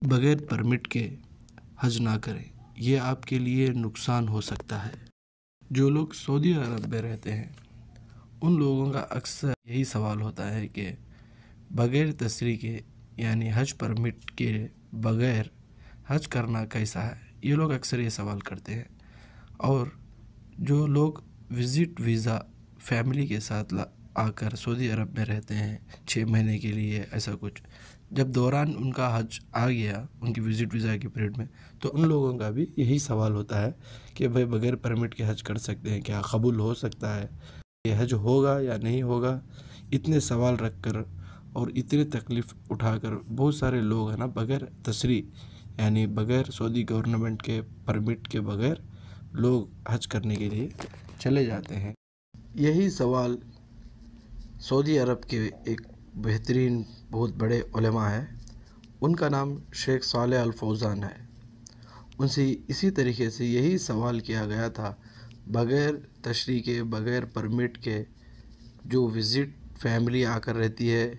بغیر پرمٹ کے حج نہ کریں، یہ آپ کے لیے نقصان ہو سکتا ہے۔ جو لوگ سعودی عرب میں رہتے ہیں ان لوگوں کا اکثر یہی سوال ہوتا ہے کہ بغیر تشریح کے یعنی حج پرمٹ کے بغیر حج کرنا کیسا ہے۔ یہ لوگ اکثر یہ سوال کرتے ہیں، اور جو لوگ وزٹ ویزا فیملی کے ساتھ آ کر سعودی عرب میں رہتے ہیں 6 مہینے کے لیے ایسا کچھ، جب دوران ان کا حج آ گیا ان کی وزٹ ویزا کے پیریڈ میں، تو ان لوگوں کا بھی یہی سوال ہوتا ہے کہ بھائی بغیر پرمٹ کے حج کر سکتے ہیں کیا، قبول ہو سکتا ہے، یہ حج ہوگا یا نہیں ہوگا۔ اتنے سوال رکھ کر اور اتنی تکلیف اٹھا کر بہت سارے لوگ ہیں نا بغیر تشریح یعنی بغیر سعودی گورنمنٹ کے پرمٹ کے بغیر لوگ حج کرنے کے لیے چلے جاتے ہیں۔ یہی سوال سعودی عرب کے ایک بہترین بہت بڑے علماء ہیں، ان کا نام شیخ صالح الفوزان ہے، ان سے اسی طریقے سے یہی سوال کیا گیا تھا، بغیر تشریح کے بغیر پرمٹ کے جو وزٹ فیملی آ کر رہتی ہے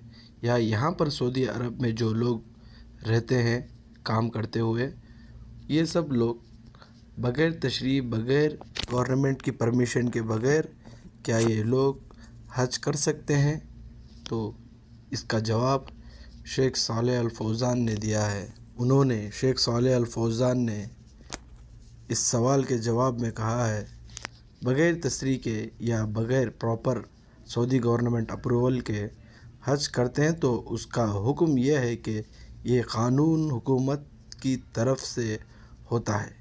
یا یہاں پر سعودی عرب میں جو لوگ رہتے ہیں کام کرتے ہوئے، یہ سب لوگ بغیر تشریح بغیر گورنمنٹ کی پرمیشن کے بغیر کیا یہ لوگ حج کر سکتے ہیں؟ تو اس کا جواب شیخ صالح الفوزان نے دیا ہے۔ شیخ صالح الفوزان نے اس سوال کے جواب میں کہا ہے، بغیر تشریح کے یا بغیر پراپر سعودی گورنمنٹ اپروول کے حج کرتے ہیں تو اس کا حکم یہ ہے کہ یہ قانون حکومت کی طرف سے ہوتا ہے،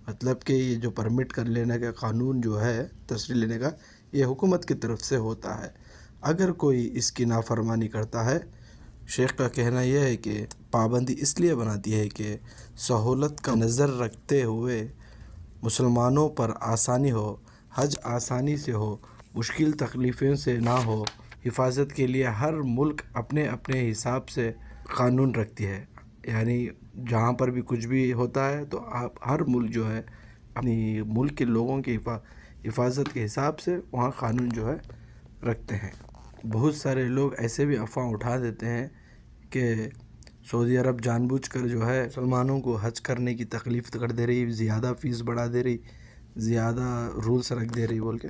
مطلب کہ یہ جو پرمٹ کر لینے کا قانون جو ہے تشریح لینے کا، یہ حکومت کی طرف سے ہوتا ہے۔ اگر کوئی اس کی نافرمانی کرتا ہے، شیخ کا کہنا یہ ہے کہ پابندی اس لیے بناتی ہے کہ سہولت کا نظر رکھتے ہوئے مسلمانوں پر آسانی ہو، حج آسانی سے ہو، مشکل تکلیفوں سے نہ ہو۔ حفاظت کے لیے ہر ملک اپنے اپنے حساب سے قانون رکھتی ہے، یعنی جہاں پر بھی کچھ بھی ہوتا ہے تو ہر ملک جو ہے اپنی ملک کے لوگوں کی حفاظت کے حساب سے وہاں قانون جو ہے رکھتے ہیں۔ بہت سارے لوگ ایسے بھی افواہ اٹھا دیتے ہیں کہ سعودی عرب جان بوجھ کر جو ہے مسلمانوں کو حج کرنے کی تکلیف کر دے رہی، زیادہ فیس بڑھا دے رہی، زیادہ رولز رکھ دے رہی بول کے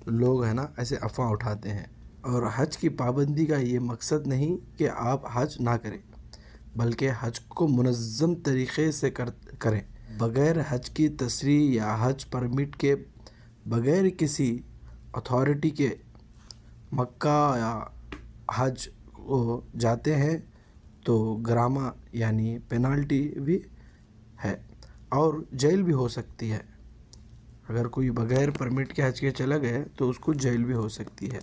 لوگ ہے نا ایسے افواہ اٹھاتے ہیں۔ اور حج کی پابندی کا یہ مقصد نہیں کہ آپ حج نہ کریں، بلکہ حج کو منظم طریقے سے کریں، بغیر حج کی تشریح یا حج پرمٹ کے بغیر کسی اتھارٹی کے مکہ یا حج کو جاتے ہیں تو گرامہ یعنی پینالٹی بھی ہے اور جیل بھی ہو سکتی ہے۔ اگر کوئی بغیر پرمٹ کے حج کے چلا گئے تو اس کو جیل بھی ہو سکتی ہے،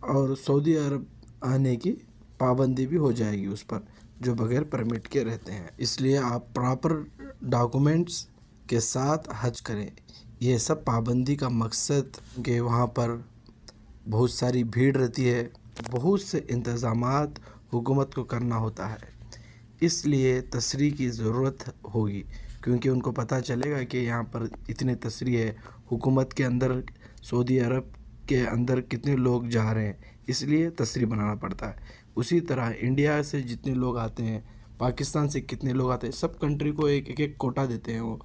اور سعودی عرب آنے کی پابندی بھی ہو جائے گی اس پر جو بغیر پرمٹ کے رہتے ہیں۔ اس لیے آپ پراپر ڈاکومنٹس کے ساتھ حج کریں۔ یہ سب پابندی کا مقصد کہ وہاں پر بہت ساری بھیڑ رہتی ہے، بہت سے انتظامات حکومت کو کرنا ہوتا ہے، اس لیے تشریح کی ضرورت ہوگی، کیونکہ ان کو پتہ چلے گا کہ یہاں پر اتنے تشریح ہے، حکومت کے اندر سعودی عرب کے اندر کتنے لوگ جا رہے ہیں، اس لیے تشریح بنانا پڑتا ہے۔ اسی طرح انڈیا سے جتنے لوگ آتے ہیں، پاکستان سے کتنے لوگ آتے ہیں، سب کنٹری کو ایک ایک کوٹا دیتے ہیں وہ،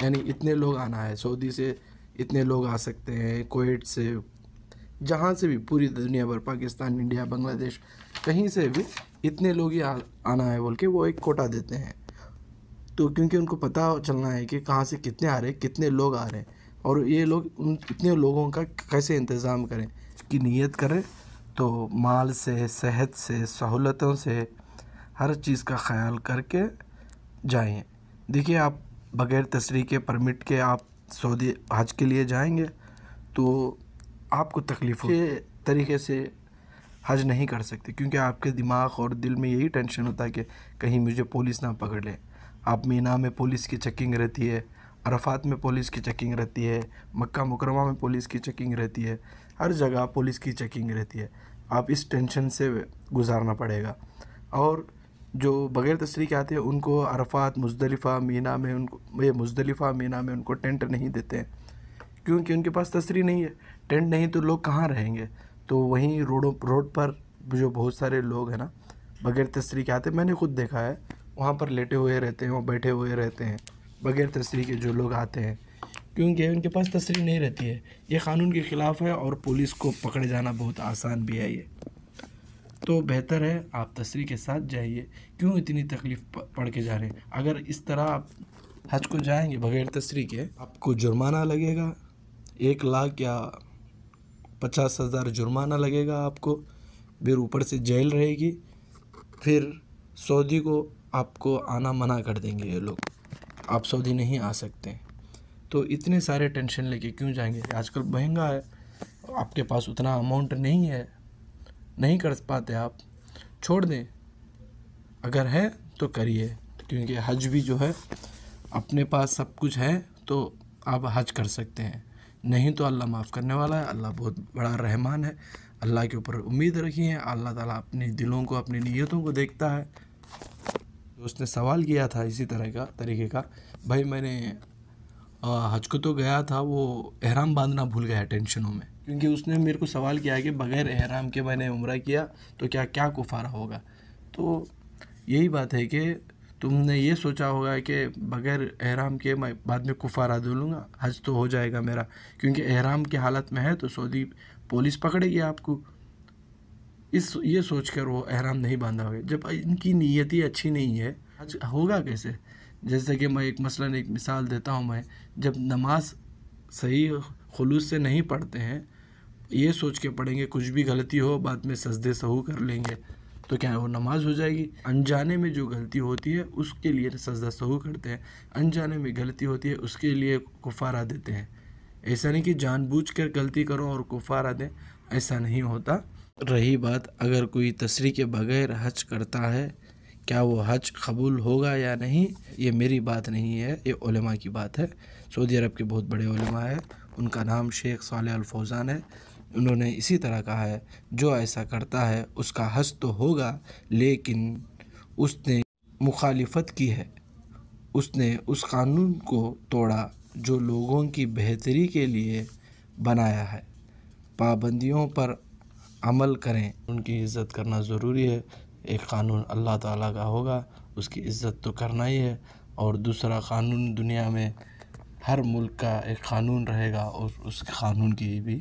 یعنی اتنے لوگ آنا ہے، سعودی سے اتنے لوگ آ سکتے ہیں، کویت سے، جہاں سے بھی پوری دنیا بھر، پاکستان، انڈیا، بنگلہ دیش، کہیں سے بھی اتنے لوگ ہی آنا ہے بول کے وہ ایک کوٹا دیتے ہیں۔ تو کیونکہ ان کو پتہ چلنا ہے کہ کہاں سے کتنے آ رہے ہیں، کتنے لوگ آ رہے ہیں، اور یہ لوگ اتنے لوگوں کا کیسے انتظام کریں، اس کی نیت کریں تو مال سے، صحت سے، سہولتوں سے، ہر چیز کا خیال کر کے جائیں۔ دیکھیے آپ بغیر تشریح کے پرمٹ کے آپ سعودی حج کے لیے جائیں گے تو آپ کو تکلیف کے طریقے سے حج نہیں کر سکتے، کیونکہ آپ کے دماغ اور دل میں یہی ٹینشن ہوتا ہے کہ کہیں مجھے پولیس نہ پکڑ لے۔ آپ مینا میں پولیس کی چیکنگ رہتی ہے، عرفات میں پولیس کی چیکنگ رہتی ہے، مکہ مکرمہ میں پولیس کی چیکنگ رہتی ہے، ہر جگہ پولیس کی چیکنگ رہتی ہے۔ آپ اس ٹینشن سے گزارنا پڑے گا۔ اور جو بغیر تشریح کے آتے ہیں ان کو عرفات، مزدلفہ، مینا میں ان کو ٹینٹ نہیں دیتے ہیں، کیونکہ ان کے پاس تشریح نہیں ہے۔ ٹینٹ نہیں تو لوگ کہاں رہیں گے؟ تو وہیں روڈ پر جو بہت سارے لوگ ہیں نا بغیر تشریح کے آتے ہیں، میں نے خود دیکھا ہے، وہاں پر لیٹے ہوئے رہتے ہیں، وہ بیٹھے ہوئے رہتے ہیں بغیر تسریح کے جو لوگ آتے ہیں، کیونکہ ان کے پاس تسریح نہیں رہتی ہے۔ یہ قانون کے خلاف ہے اور پولیس کو پکڑے جانا بہت آسان بھی ہے۔ یہ تو بہتر ہے آپ تسریح کے ساتھ جائیے، کیوں اتنی تکلیف پڑھ کے جا رہے ہیں؟ اگر اس طرح آپ حج کو جائیں گے بغیر تسریح کے، آپ کو جرمانہ لگے گا، 1,00,000 یا 50,000 جرمانہ لگے گا آپ کو، پھر اوپر سے جیل رہے گی، پھر سعودی کو آپ کو آنا منع کر دیں گے یہ لوگ، آپ سعودی نہیں آ سکتے۔ تو اتنے سارے ٹینشن لے کے کیوں جائیں گے؟ آج کل مہنگا ہے، آپ کے پاس اتنا اماؤنٹ نہیں ہے، نہیں کر پاتے آپ، چھوڑ دیں، اگر ہے تو کریے، کیونکہ حج بھی جو ہے اپنے پاس سب کچھ ہے تو آپ حج کر سکتے ہیں، نہیں تو اللہ معاف کرنے والا ہے، اللہ بہت بڑا رحمان ہے، اللہ کے اوپر امید رکھیے، اللہ تعالیٰ اپنی دلوں کو، اپنی نیتوں کو دیکھتا ہے۔ اس نے سوال کیا تھا اسی طریقے کا، بھائی میں نے حج کو تو گیا تھا، وہ احرام باندھنا بھول گیا ٹینشنوں میں، کیونکہ اس نے میرے کو سوال کیا کہ بغیر احرام کے میں نے عمرہ کیا تو کیا کفارہ ہوگا؟ تو یہی بات ہے کہ تم نے یہ سوچا ہوگا کہ بغیر احرام کے میں بعد میں کفارہ دے لوں گا، حج تو ہو جائے گا میرا، کیونکہ احرام کی حالت میں ہے تو سعودی پولیس پکڑے گی آپ کو، یہ سوچ کر وہ احرام نہیں باندھا ہوگا۔ جب ان کی نیت ہی اچھی نہیں ہے، حج ہوگا کیسے؟ جیسے کہ میں ایک مثال دیتا ہوں، میں جب نماز صحیح خلوص سے نہیں پڑھتے ہیں، یہ سوچ کے پڑھیں گے کچھ بھی غلطی ہو بعد میں سجدے سہو کر لیں گے تو کیا وہ نماز ہو جائے گی؟ انجانے میں جو غلطی ہوتی ہے اس کے لیے سجدہ سہو کرتے ہیں، انجانے میں غلطی ہوتی ہے اس کے لیے کفارہ دیتے ہیں۔ ایسا نہیں کہ جان بوجھ کر غلطی کرو اور کفارہ دیں، ایسا نہیں ہوتا۔ رہی بات اگر کوئی تسریح کے بغیر حج کرتا ہے، کیا وہ حج قبول ہوگا یا نہیں، یہ میری بات نہیں ہے، یہ علماء کی بات ہے۔ سعودی عرب کے بہت بڑے علماء ہیں، ان کا نام شیخ صالح الفوزان ہے، انہوں نے اسی طرح کہا ہے جو ایسا کرتا ہے اس کا حج تو ہوگا، لیکن اس نے مخالفت کی ہے، اس نے اس قانون کو توڑا جو لوگوں کی بہتری کے لیے بنایا ہے۔ پابندیوں پر عمل کریں، ان کی عزت کرنا ضروری ہے۔ ایک قانون اللہ تعالیٰ کا ہوگا، اس کی عزت تو کرنا ہی ہے، اور دوسرا قانون دنیا میں ہر ملک کا ایک قانون رہے گا اور اس قانون کی بھی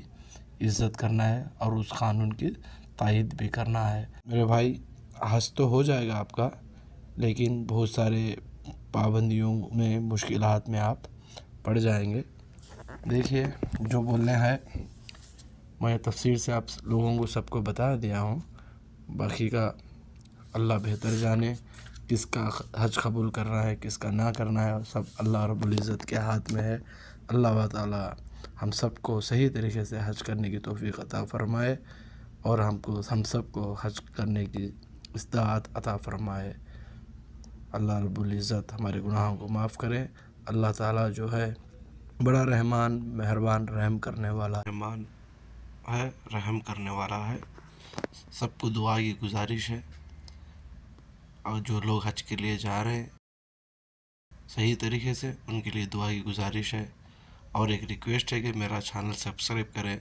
عزت کرنا ہے اور اس قانون کی تائید بھی کرنا ہے۔ میرے بھائی حج تو ہو جائے گا آپ کا، لیکن بہت سارے پابندیوں میں، مشکلات میں آپ پڑ جائیں گے۔ دیکھیے جو بولنا ہے میں تفصیل سے آپ لوگوں کو سب کو بتا دیا ہوں، باقی کا اللہ بہتر جانے، کس کا حج قبول کرنا ہے کس کا نہ کرنا ہے، سب اللہ رب العزت کے ہاتھ میں ہے۔ اللہ تعالیٰ ہم سب کو صحیح طریقے سے حج کرنے کی توفیق عطا فرمائے اور ہم سب کو حج کرنے کی استطاعت عطا فرمائے۔ اللہ رب العزت ہمارے گناہوں کو معاف کرے۔ اللہ تعالیٰ جو ہے بڑا رحمان، مہربان، رحم کرنے والا ہے، رحم کرنے والا ہے۔ سب کو دعا کی گزارش ہے، اور جو لوگ حج کے لیے جا رہے ہیں صحیح طریقے سے ان کے لیے دعا کی گزارش ہے، اور ایک ریکویسٹ ہے کہ میرا چینل سبسکرائب کریں،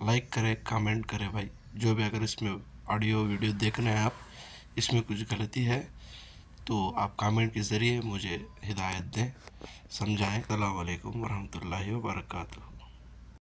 لائک کریں، کامنٹ کریں بھائی، جو بھی اگر اس میں آڈیو ویڈیو دیکھنا ہے آپ، اس میں کچھ غلطی ہے تو آپ کامنٹ کے ذریعے مجھے ہدایت دیں، سمجھائیں۔ السلام علیکم ورحمۃ اللہ وبرکاتہ۔